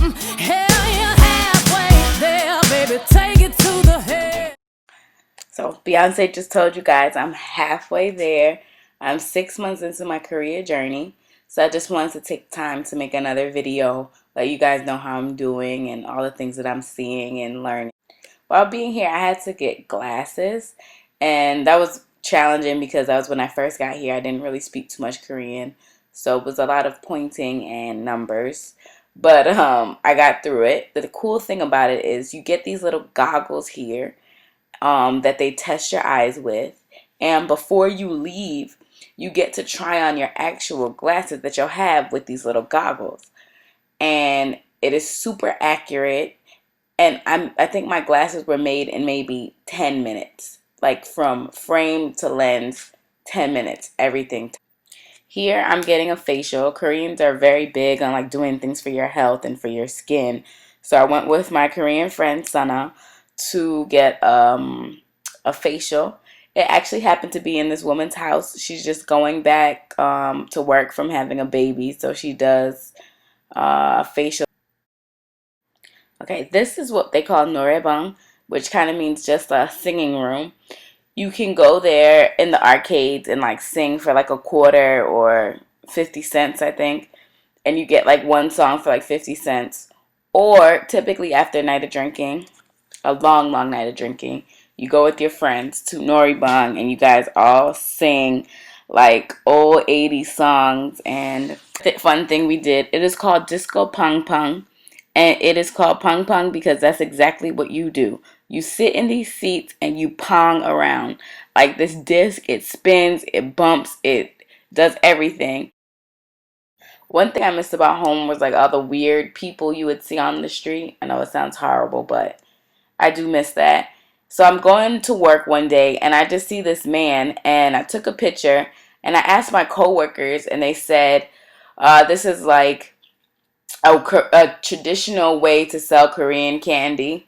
Hell, you're halfway there, baby. Take it to the head. So Beyonce just told you guys I'm halfway there. I'm 6 months into my career journey. So I just wanted to take time to make another video, let you guys know how I'm doing and all the things that I'm seeing and learning. While being here, I had to get glasses, and that was challenging because that was when I first got here. I didn't really speak too much Korean, so it was a lot of pointing and numbers. But I got through it. The cool thing about it is you get these little goggles here that they test your eyes with. And before you leave, you get to try on your actual glasses that you'll have with these little goggles. And it is super accurate. And I think my glasses were made in maybe 10 minutes. Like from frame to lens, 10 minutes, everything. Here I'm getting a facial. Koreans are very big on like doing things for your health and for your skin. So I went with my Korean friend Sana to get a facial. It actually happened to be in this woman's house. She's just going back to work from having a baby, so she does facial. Okay, this is what they call noraebang, which kind of means just a singing room. You can go there in the arcades and like sing for like a quarter or 50 cents, I think, and you get like one song for like 50 cents. Or typically after a night of drinking, a long, long night of drinking, you go with your friends to Noribang and you guys all sing like old 80s songs. And the fun thing we did, it is called Disco Pong Pong. And it is called Pong Pong because that's exactly what you do. You sit in these seats and you pong around. Like this disc, it spins, it bumps, it does everything. One thing I missed about home was like all the weird people you would see on the street. I know it sounds horrible, but I do miss that. So I'm going to work one day and I just see this man and I took a picture and I asked my coworkers and they said, this is like a traditional way to sell Korean candy.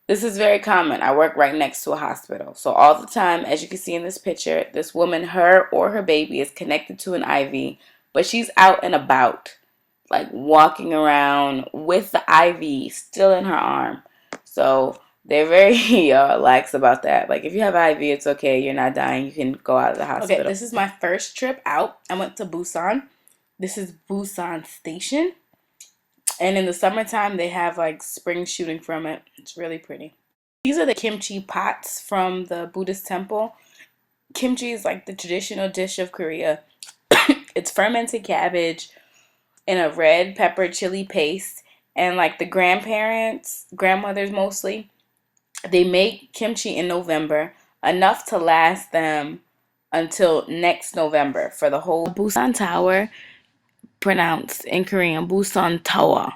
This is very common. I work right next to a hospital. So all the time, as you can see in this picture, this woman, her or her baby is connected to an IV, but she's out and about, like walking around with the IV still in her arm. So they're very lax about that. Like if you have IV, it's okay. You're not dying. You can go out of the hospital. Okay, this is my first trip out. I went to Busan. This is Busan Station. And in the summertime, they have like spring shooting from it. It's really pretty. These are the kimchi pots from the Buddhist temple. Kimchi is like the traditional dish of Korea. It's fermented cabbage in a red pepper chili paste. And like the grandparents, grandmothers mostly, they make kimchi in November, enough to last them until next November for the whole Busan Tower, pronounced in Korean Busan Tower.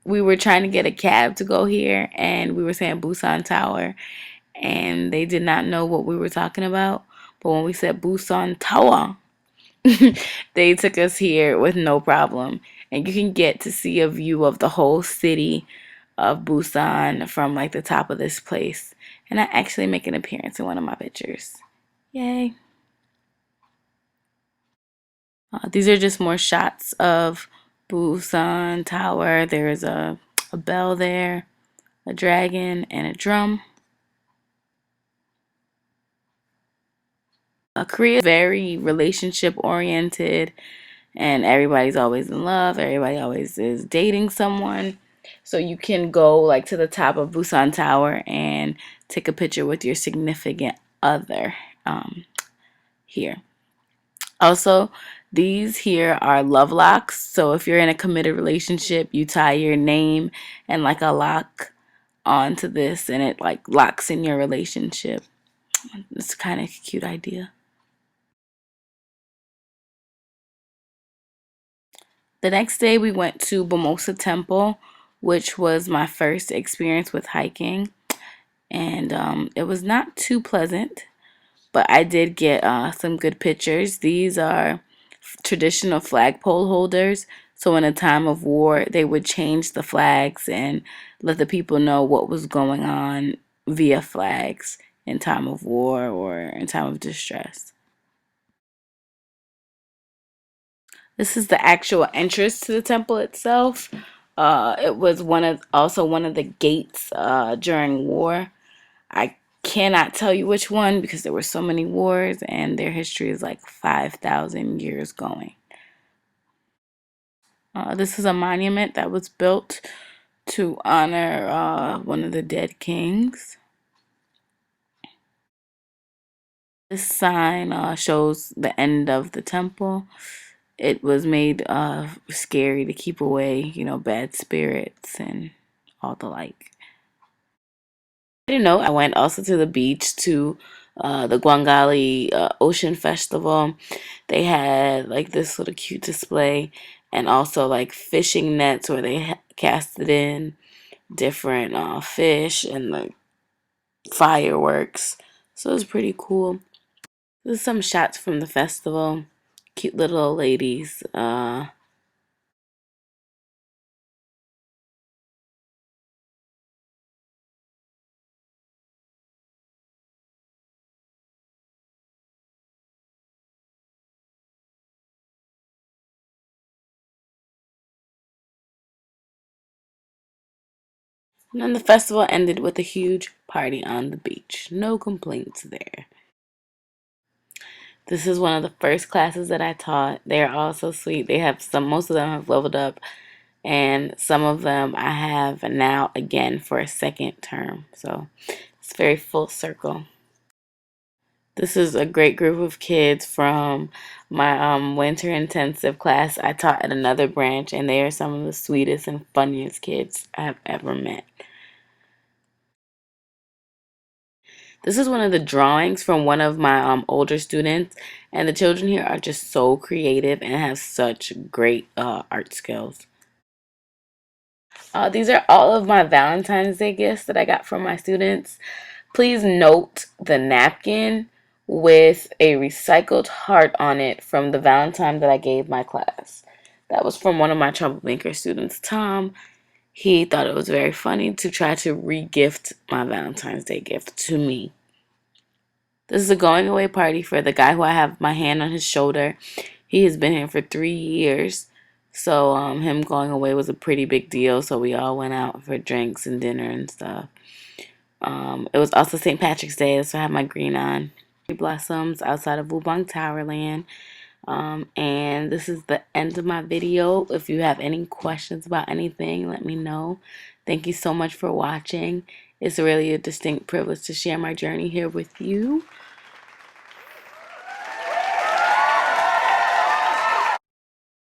We were trying to get a cab to go here and we were saying Busan Tower and they did not know what we were talking about. But when we said Busan Tower, they took us here with no problem. And you can get to see a view of the whole city of Busan from like the top of this place. And I actually make an appearance in one of my pictures. Yay. These are just more shots of Busan Tower. There is a bell there, a dragon, and a drum. Korea is very relationship oriented and everybody's always in love. Everybody always is dating someone. So you can go like to the top of Busan Tower and take a picture with your significant other here. Also, these here are love locks. So if you're in a committed relationship, you tie your name and like a lock onto this and it like locks in your relationship. It's kind of a cute idea. The next day we went to Bamosa Temple, which was my first experience with hiking. And it was not too pleasant, but I did get some good pictures. These are traditional flagpole holders. So in a time of war, they would change the flags and let the people know what was going on via flags in time of war or in time of distress. This is the actual entrance to the temple itself. It was also one of the gates during war. I cannot tell you which one because there were so many wars and their history is like 5,000 years going. This is a monument that was built to honor one of the dead kings. This sign shows the end of the temple. It was made scary to keep away, bad spirits and all the like. I didn't know. I went also to the beach to the Guangali Ocean Festival. They had like this little cute display and also like fishing nets where they casted in different fish and like fireworks. So it was pretty cool. There's some shots from the festival. Cute little old ladies. And then the festival ended with a huge party on the beach. No complaints there. This is one of the first classes that I taught. They're all so sweet. Most of them have leveled up, and some of them I have now again for a second term. So it's very full circle. This is a great group of kids from my winter intensive class I taught at another branch, and they are some of the sweetest and funniest kids I have ever met. This is one of the drawings from one of my older students, and the children here are just so creative and have such great art skills. These are all of my Valentine's Day gifts that I got from my students. Please note the napkin with a recycled heart on it from the Valentine that I gave my class. That was from one of my troublemaker students, Tom. He thought it was very funny to try to re-gift my Valentine's Day gift to me. This is a going away party for the guy who I have my hand on his shoulder. He has been here for 3 years. So him going away was a pretty big deal. So we all went out for drinks and dinner and stuff. It was also St. Patrick's Day, so I had my green on. Blossoms outside of Wubong Towerland. And this is the end of my video. If you have any questions about anything, let me know. Thank you so much for watching. It's really a distinct privilege to share my journey here with you.